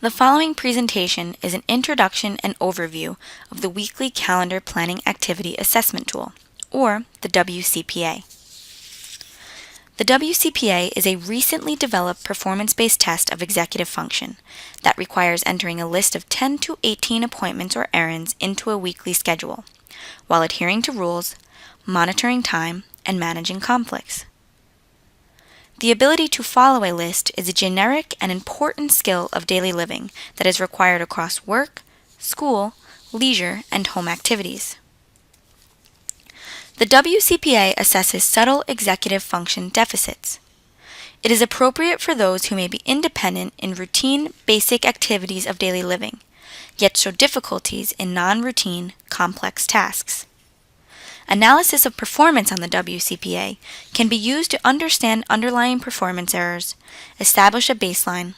The following presentation is an introduction and overview of the Weekly Calendar Planning Activity Assessment Tool, or the WCPA. The WCPA is a recently developed performance-based test of executive function that requires entering a list of 10 to 18 appointments or errands into a weekly schedule, while adhering to rules, monitoring time, and managing conflicts. The ability to follow a list is a generic and important skill of daily living that is required across work, school, leisure, and home activities. The WCPA assesses subtle executive function deficits. It is appropriate for those who may be independent in routine, basic activities of daily living, yet show difficulties in non-routine, complex tasks. Analysis of performance on the WCPA can be used to understand underlying performance errors, establish a baseline,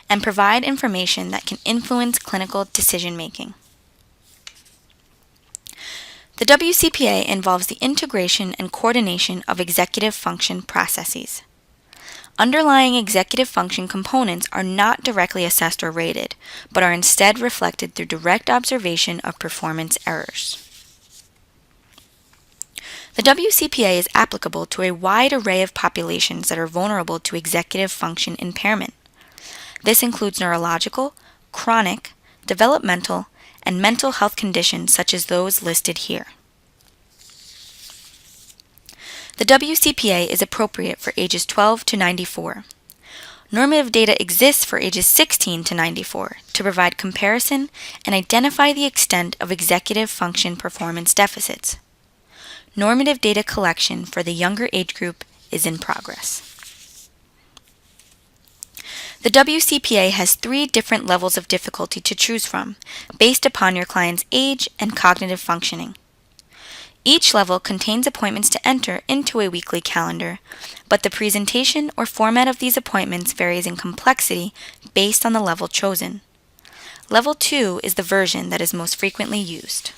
and provide information that can influence clinical decision-making. The WCPA involves the integration and coordination of executive function processes. Underlying executive function components are not directly assessed or rated, but are instead reflected through direct observation of performance errors. The WCPA is applicable to a wide array of populations that are vulnerable to executive function impairment. This includes neurological, chronic, developmental, and mental health conditions such as those listed here. The WCPA is appropriate for ages 12 to 94. Normative data exists for ages 16 to 94 to provide comparison and identify the extent of executive function performance deficits. Normative data collection for the younger age group is in progress. The WCPA has 3 different levels of difficulty to choose from, based upon your client's age and cognitive functioning. Each level contains appointments to enter into a weekly calendar, but the presentation or format of these appointments varies in complexity based on the level chosen. Level 2 is the version that is most frequently used.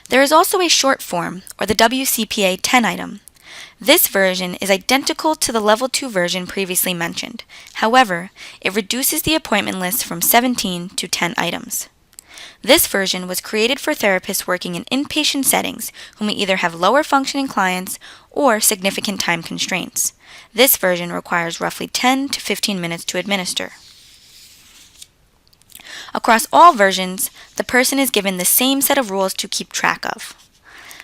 There is also a short form, or the WCPA 10 item. This version is identical to the Level 2 version previously mentioned. However, it reduces the appointment list from 17 to 10 items. This version was created for therapists working in inpatient settings who may either have lower functioning clients or significant time constraints. This version requires roughly 10 to 15 minutes to administer. Across all versions, the person is given the same set of rules to keep track of.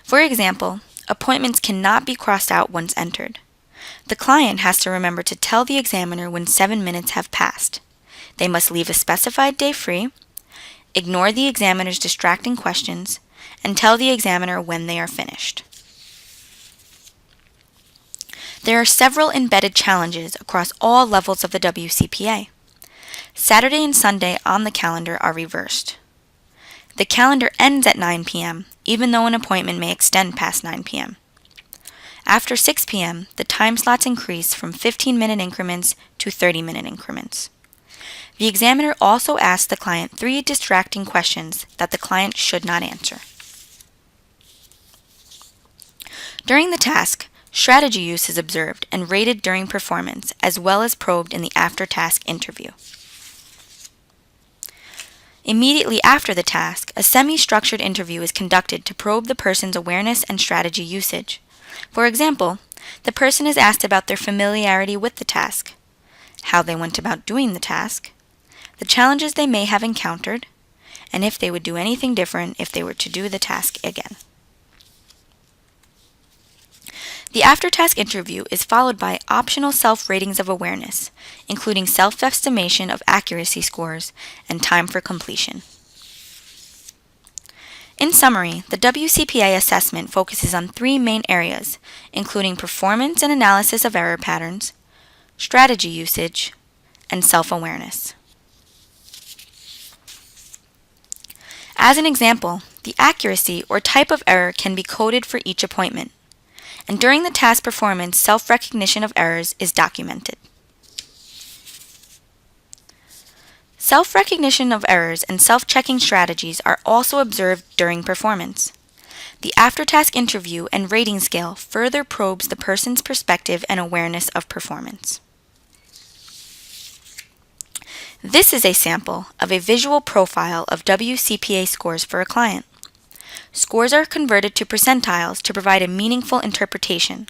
For example, appointments cannot be crossed out once entered. The client has to remember to tell the examiner when 7 minutes have passed. They must leave a specified day free, ignore the examiner's distracting questions, and tell the examiner when they are finished. There are several embedded challenges across all levels of the WCPA. Saturday and Sunday on the calendar are reversed. The calendar ends at 9 p.m., even though an appointment may extend past 9 p.m. After 6 p.m., the time slots increase from 15-minute increments to 30-minute increments. The examiner also asks the client 3 distracting questions that the client should not answer. During the task, strategy use is observed and rated during performance, as well as probed in the after-task interview. Immediately after the task, a semi-structured interview is conducted to probe the person's awareness and strategy usage. For example, the person is asked about their familiarity with the task, how they went about doing the task, the challenges they may have encountered, and if they would do anything different if they were to do the task again. The after-task interview is followed by optional self-ratings of awareness, including self-estimation of accuracy scores and time for completion. In summary, the WCPA assessment focuses on 3 main areas, including performance and analysis of error patterns, strategy usage, and self-awareness. As an example, the accuracy or type of error can be coded for each appointment, and during the task performance, self-recognition of errors is documented. Self-recognition of errors and self-checking strategies are also observed during performance. The after-task interview and rating scale further probes the person's perspective and awareness of performance. This is a sample of a visual profile of WCPA scores for a client. Scores are converted to percentiles to provide a meaningful interpretation.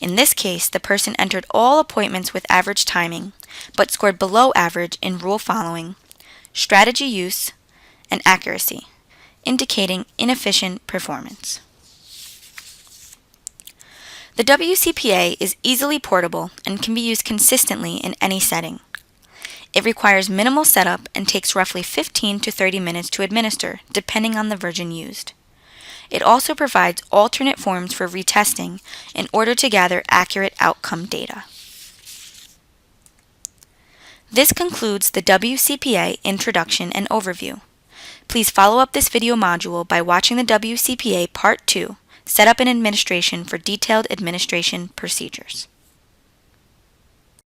In this case, the person entered all appointments with average timing, but scored below average in rule following, strategy use, and accuracy, indicating inefficient performance. The WCPA is easily portable and can be used consistently in any setting. It requires minimal setup and takes roughly 15 to 30 minutes to administer, depending on the version used. It also provides alternate forms for retesting in order to gather accurate outcome data. This concludes the WCPA Introduction and Overview. Please follow up this video module by watching the WCPA Part 2, Setup and Administration for Detailed Administration Procedures.